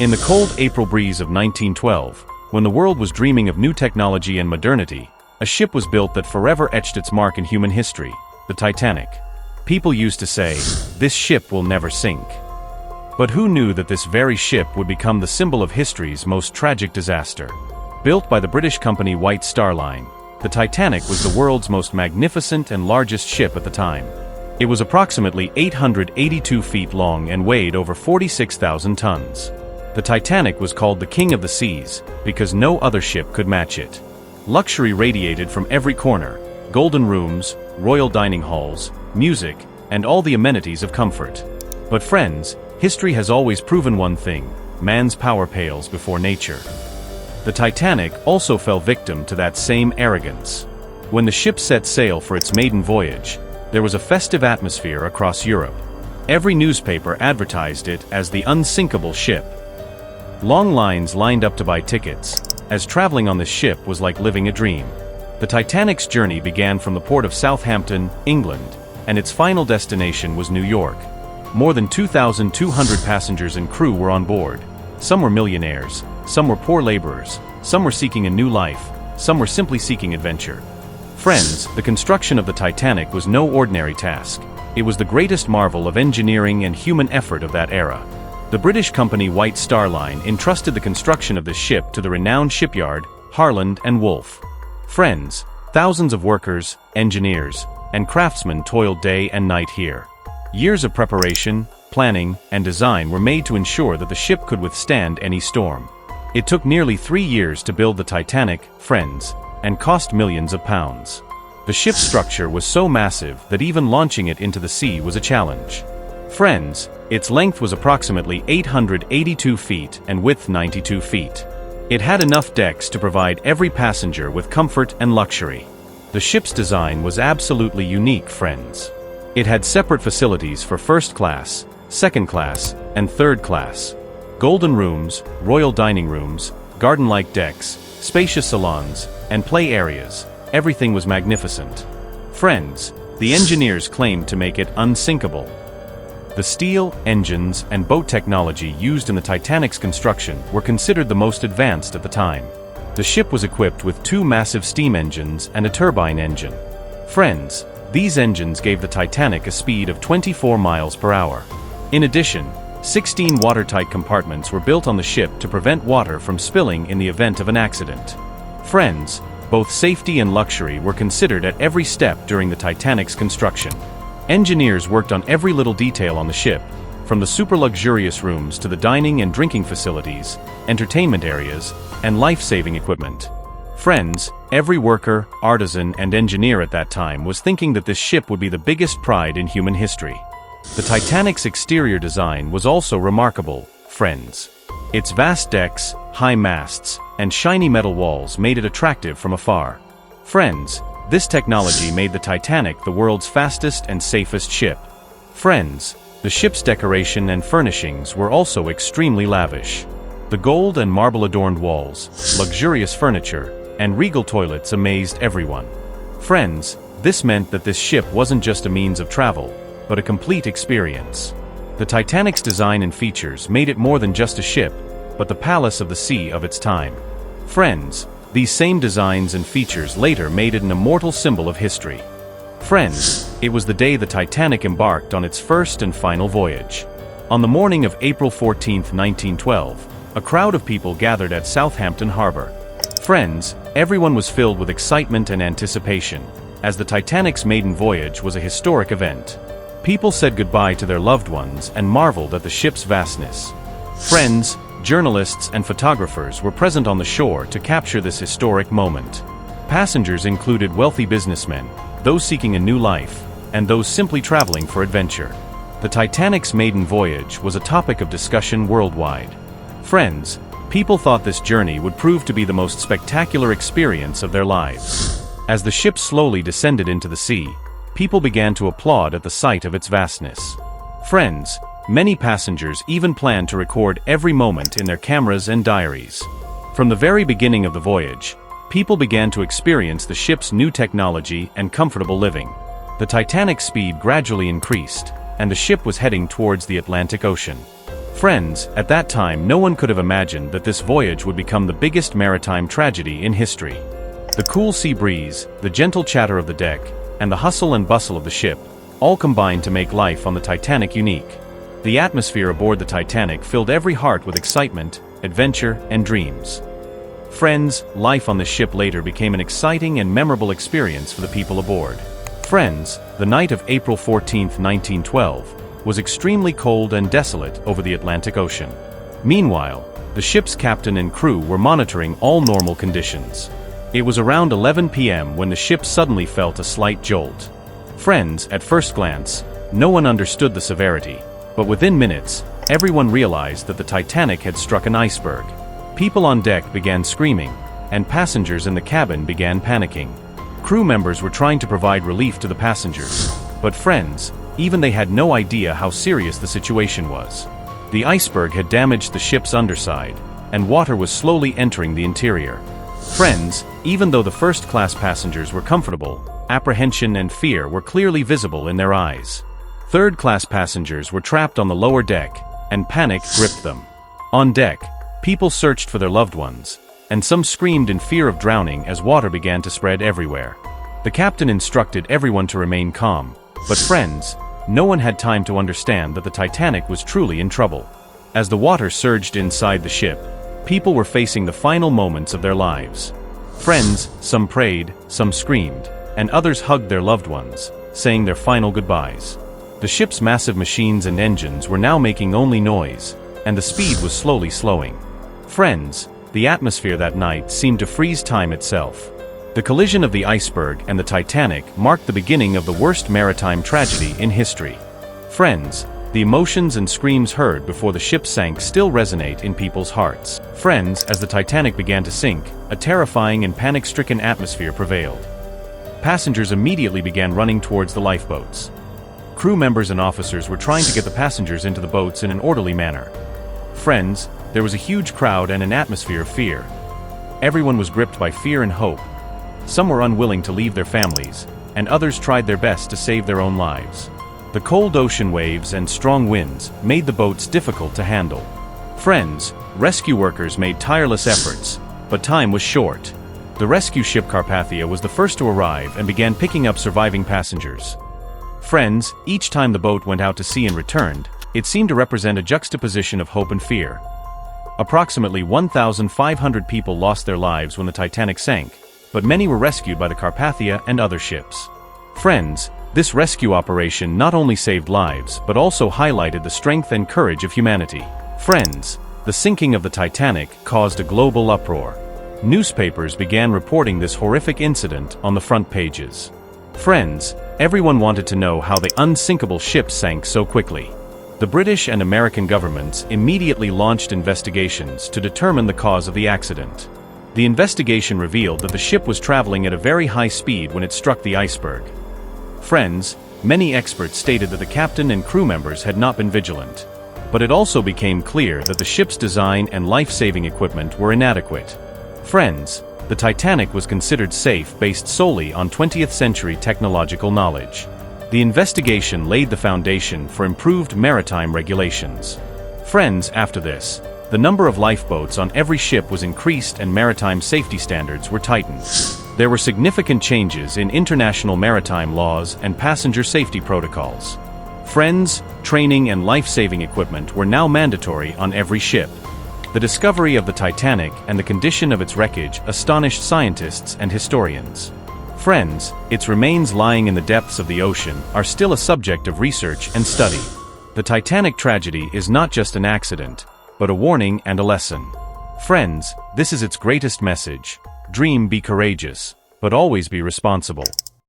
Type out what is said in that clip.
In the cold April breeze of 1912, when the world was dreaming of new technology and modernity, a ship was built that forever etched its mark in human history, the Titanic. People used to say, "This ship will never sink." But who knew that this very ship would become the symbol of history's most tragic disaster? Built by the British company White Star Line, the Titanic was the world's most magnificent and largest ship at the time. It was approximately 882 feet long and weighed over 46,000 tons. The Titanic was called the King of the Seas, because no other ship could match it. Luxury radiated from every corner: golden rooms, royal dining halls, music, and all the amenities of comfort. But friends, history has always proven one thing: man's power pales before nature. The Titanic also fell victim to that same arrogance. When the ship set sail for its maiden voyage, there was a festive atmosphere across Europe. Every newspaper advertised it as the Unsinkable Ship. Long lines lined up to buy tickets, as traveling on this ship was like living a dream. The Titanic's journey began from the port of Southampton, England, and its final destination was New York. More than 2,200 passengers and crew were on board. Some were millionaires, some were poor laborers, some were seeking a new life, some were simply seeking adventure. Friends, the construction of the Titanic was no ordinary task. It was the greatest marvel of engineering and human effort of that era. The British company White Star Line entrusted the construction of this ship to the renowned shipyard, Harland and Wolff. Friends, thousands of workers, engineers, and craftsmen toiled day and night here. Years of preparation, planning, and design were made to ensure that the ship could withstand any storm. It took nearly 3 years to build the Titanic, friends, and cost millions of pounds. The ship's structure was so massive that even launching it into the sea was a challenge. Friends, its length was approximately 882 feet and width 92 feet. It had enough decks to provide every passenger with comfort and luxury. The ship's design was absolutely unique, friends. It had separate facilities for first class, second class, and third class. Golden rooms, royal dining rooms, garden-like decks, spacious salons, and play areas. Everything was magnificent. Friends, the engineers claimed to make it unsinkable. The steel, engines, and boat technology used in the Titanic's construction were considered the most advanced at the time. The ship was equipped with 2 massive steam engines and a turbine engine. Friends, these engines gave the Titanic a speed of 24 miles per hour. In addition, 16 watertight compartments were built on the ship to prevent water from spilling in the event of an accident. Friends, both safety and luxury were considered at every step during the Titanic's construction. Engineers worked on every little detail on the ship, from the super-luxurious rooms to the dining and drinking facilities, entertainment areas, and life-saving equipment. Friends, every worker, artisan, and engineer at that time was thinking that this ship would be the biggest pride in human history. The Titanic's exterior design was also remarkable, friends. Its vast decks, high masts, and shiny metal walls made it attractive from afar. Friends, this technology made the Titanic the world's fastest and safest ship. Friends, the ship's decoration and furnishings were also extremely lavish. The gold and marble-adorned walls, luxurious furniture, and regal toilets amazed everyone. Friends, this meant that this ship wasn't just a means of travel, but a complete experience. The Titanic's design and features made it more than just a ship, but the palace of the sea of its time. Friends, these same designs and features later made it an immortal symbol of history. Friends, it was the day the Titanic embarked on its first and final voyage. On the morning of April 14, 1912, a crowd of people gathered at Southampton Harbor. Friends, everyone was filled with excitement and anticipation, as the Titanic's maiden voyage was a historic event. People said goodbye to their loved ones and marveled at the ship's vastness. Friends, journalists, and photographers were present on the shore to capture this historic moment. Passengers included wealthy businessmen, those seeking a new life, and those simply traveling for adventure. The Titanic's maiden voyage was a topic of discussion worldwide. Friends, people thought this journey would prove to be the most spectacular experience of their lives. As the ship slowly descended into the sea, people began to applaud at the sight of its vastness. Friends, many passengers even planned to record every moment in their cameras and diaries. From the very beginning of the voyage, people began to experience the ship's new technology and comfortable living. The Titanic's speed gradually increased, and the ship was heading towards the Atlantic Ocean. Friends, at that time no one could have imagined that this voyage would become the biggest maritime tragedy in history. The cool sea breeze, the gentle chatter of the deck, and the hustle and bustle of the ship, all combined to make life on the Titanic unique. The atmosphere aboard the Titanic filled every heart with excitement, adventure, and dreams. Friends, life on the ship later became an exciting and memorable experience for the people aboard. Friends, the night of April 14, 1912, was extremely cold and desolate over the Atlantic Ocean. Meanwhile, the ship's captain and crew were monitoring all normal conditions. It was around 11 p.m. when the ship suddenly felt a slight jolt. Friends, at first glance, no one understood the severity, but within minutes, everyone realized that the Titanic had struck an iceberg. People on deck began screaming, and passengers in the cabin began panicking. Crew members were trying to provide relief to the passengers, but friends, even they had no idea how serious the situation was. The iceberg had damaged the ship's underside, and water was slowly entering the interior. Friends, even though the first-class passengers were comfortable, apprehension and fear were clearly visible in their eyes. Third-class passengers were trapped on the lower deck, and panic gripped them. On deck, people searched for their loved ones, and some screamed in fear of drowning as water began to spread everywhere. The captain instructed everyone to remain calm, but friends, no one had time to understand that the Titanic was truly in trouble. As the water surged inside the ship, people were facing the final moments of their lives. Friends, some prayed, some screamed, and others hugged their loved ones, saying their final goodbyes. The ship's massive machines and engines were now making only noise, and the speed was slowly slowing. Friends, the atmosphere that night seemed to freeze time itself. The collision of the iceberg and the Titanic marked the beginning of the worst maritime tragedy in history. Friends, the emotions and screams heard before the ship sank still resonate in people's hearts. Friends, as the Titanic began to sink, a terrifying and panic-stricken atmosphere prevailed. Passengers immediately began running towards the lifeboats. Crew members and officers were trying to get the passengers into the boats in an orderly manner. Friends, there was a huge crowd and an atmosphere of fear. Everyone was gripped by fear and hope. Some were unwilling to leave their families, and others tried their best to save their own lives. The cold ocean waves and strong winds made the boats difficult to handle. Friends, rescue workers made tireless efforts, but time was short. The rescue ship Carpathia was the first to arrive and began picking up surviving passengers. Friends, each time the boat went out to sea and returned, it seemed to represent a juxtaposition of hope and fear. Approximately 1,500 people lost their lives when the Titanic sank, but many were rescued by the Carpathia and other ships. Friends, this rescue operation not only saved lives but also highlighted the strength and courage of humanity. Friends, the sinking of the Titanic caused a global uproar. Newspapers began reporting this horrific incident on the front pages. Friends, everyone wanted to know how the unsinkable ship sank so quickly. The British and American governments immediately launched investigations to determine the cause of the accident. The investigation revealed that the ship was traveling at a very high speed when it struck the iceberg. Friends, many experts stated that the captain and crew members had not been vigilant. But it also became clear that the ship's design and life-saving equipment were inadequate. Friends, the Titanic was considered safe based solely on 20th century technological knowledge. The investigation laid the foundation for improved maritime regulations. Friends, after this, the number of lifeboats on every ship was increased and maritime safety standards were tightened. There were significant changes in international maritime laws and passenger safety protocols. Friends, training and life-saving equipment were now mandatory on every ship. The discovery of the Titanic and the condition of its wreckage astonished scientists and historians. Friends, its remains lying in the depths of the ocean are still a subject of research and study. The Titanic tragedy is not just an accident, but a warning and a lesson. Friends, this is its greatest message. Dream, be courageous, but always be responsible.